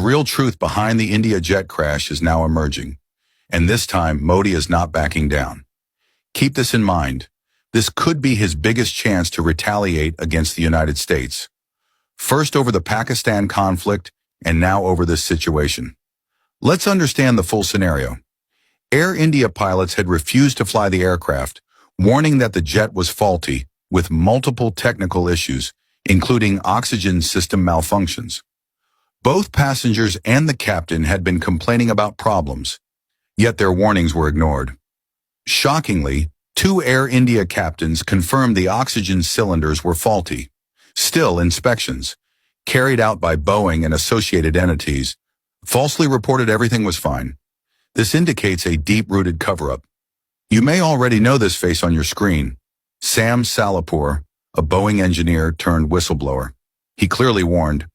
real truth behind the India jet crash is now emerging, and this time Modi is not backing down. Keep this in mind. This could be his biggest chance to retaliate against the United States. First over the Pakistan conflict, and now over this situation. Let's understand the full scenario. Air India pilots had refused to fly the aircraft, warning that the jet was faulty with multiple technical issues, including oxygen system malfunctions. Both passengers and the captain had been complaining about problems, yet their warnings were ignored. Shockingly, 2 Air India captains confirmed the oxygen cylinders were faulty. Still, inspections, carried out by Boeing and associated entities, falsely reported everything was fine. This indicates a deep-rooted cover-up. You may already know this face on your screen. Sam Salapur, a Boeing engineer turned whistleblower. He clearly warned.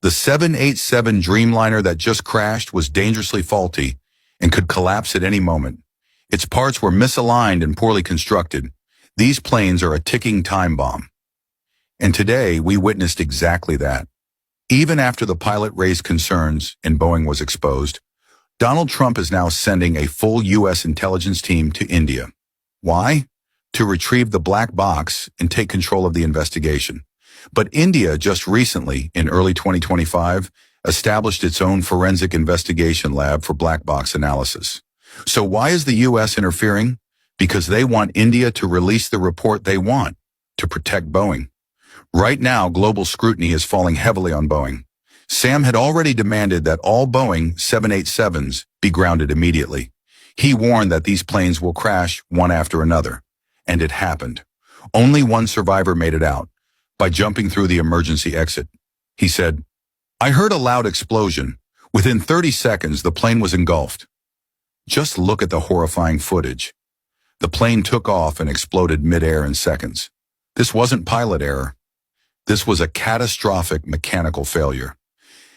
The 787 Dreamliner that just crashed was dangerously faulty and could collapse at any moment. Its parts were misaligned and poorly constructed. These planes are a ticking time bomb. And today, we witnessed exactly that. Even after the pilot raised concerns and Boeing was exposed, Donald Trump is now sending a full U.S. intelligence team to India. Why? To retrieve the black box and take control of the investigation. But India just recently, in early 2025, established its own forensic investigation lab for black box analysis. So why is the U.S. interfering? Because they want India to release the report they want to protect Boeing. Right now, global scrutiny is falling heavily on Boeing. Sam had already demanded that all Boeing 787s be grounded immediately. He warned that these planes will crash one after another. And it happened. Only one survivor made it out, by jumping through the emergency exit. He said, "I heard a loud explosion. Within 30 seconds, the plane was engulfed." Just look at the horrifying footage. The plane took off and exploded mid-air in seconds. This wasn't pilot error. This was a catastrophic mechanical failure.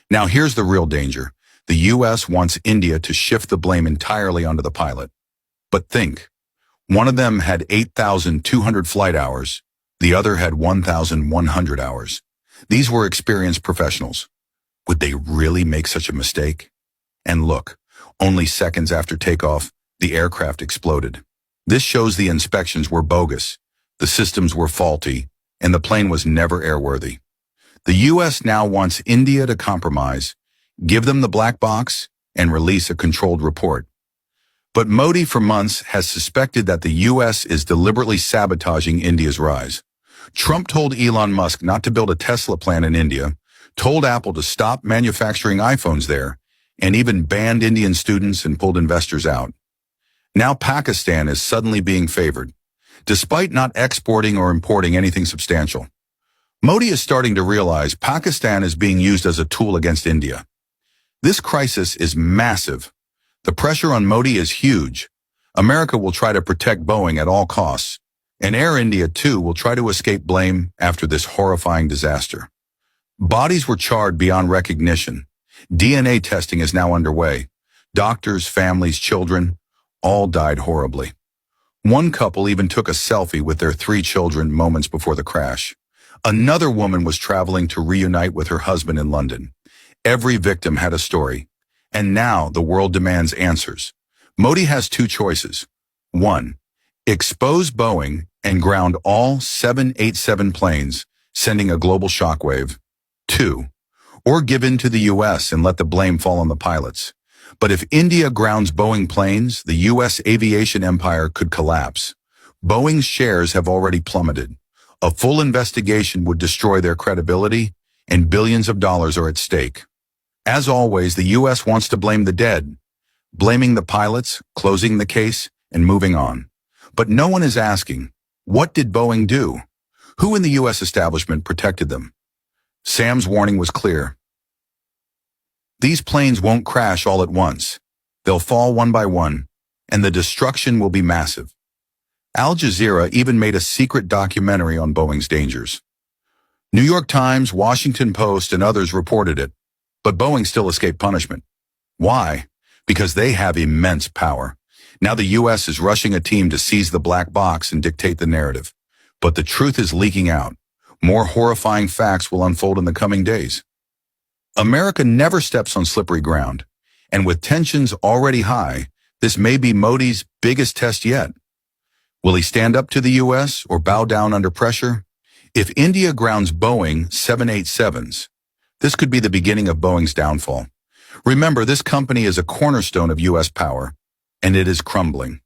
Now here's the real danger. The U.S. wants India to shift the blame entirely onto the pilot. But think, one of them had 8,200 flight hours. The other had 1,100 hours. These were experienced professionals. Would they really make such a mistake? And look, only seconds after takeoff, the aircraft exploded. This shows the inspections were bogus, the systems were faulty, and the plane was never airworthy. The U.S. now wants India to compromise, give them the black box, and release a controlled report. But Modi for months has suspected that the U.S. is deliberately sabotaging India's rise. Trump told Elon Musk not to build a Tesla plant in India, told Apple to stop manufacturing iPhones there, and even banned Indian students and pulled investors out. Now Pakistan is suddenly being favored, despite not exporting or importing anything substantial. Modi is starting to realize Pakistan is being used as a tool against India. This crisis is massive. The pressure on Modi is huge. America will try to protect Boeing at all costs, and Air India too will try to escape blame after this horrifying disaster. Bodies were charred beyond recognition. DNA testing is now underway. Doctors, families, children, all died horribly. One couple even took a selfie with their 3 children moments before the crash. Another woman was traveling to reunite with her husband in London. Every victim had a story. And now the world demands answers. Modi has 2 choices. 1. Expose Boeing and ground all 787 planes, sending a global shockwave. 2. Or give in to the U.S. and let the blame fall on the pilots. But if India grounds Boeing planes, the U.S. aviation empire could collapse. Boeing's shares have already plummeted. A full investigation would destroy their credibility, and billions of dollars are at stake. As always, the U.S. wants to blame the dead, blaming the pilots, closing the case, and moving on. But no one is asking, what did Boeing do? Who in the U.S. establishment protected them? Sam's warning was clear. These planes won't crash all at once. They'll fall one by one, and the destruction will be massive. Al Jazeera even made a secret documentary on Boeing's dangers. New York Times, Washington Post, and others reported it, but Boeing still escaped punishment. Why? Because they have immense power. Now the U.S. is rushing a team to seize the black box and dictate the narrative. But the truth is leaking out. More horrifying facts will unfold in the coming days. America never steps on slippery ground, and with tensions already high, this may be Modi's biggest test yet. Will he stand up to the U.S. or bow down under pressure? If India grounds Boeing 787s, this could be the beginning of Boeing's downfall. Remember, this company is a cornerstone of U.S. power, and it is crumbling.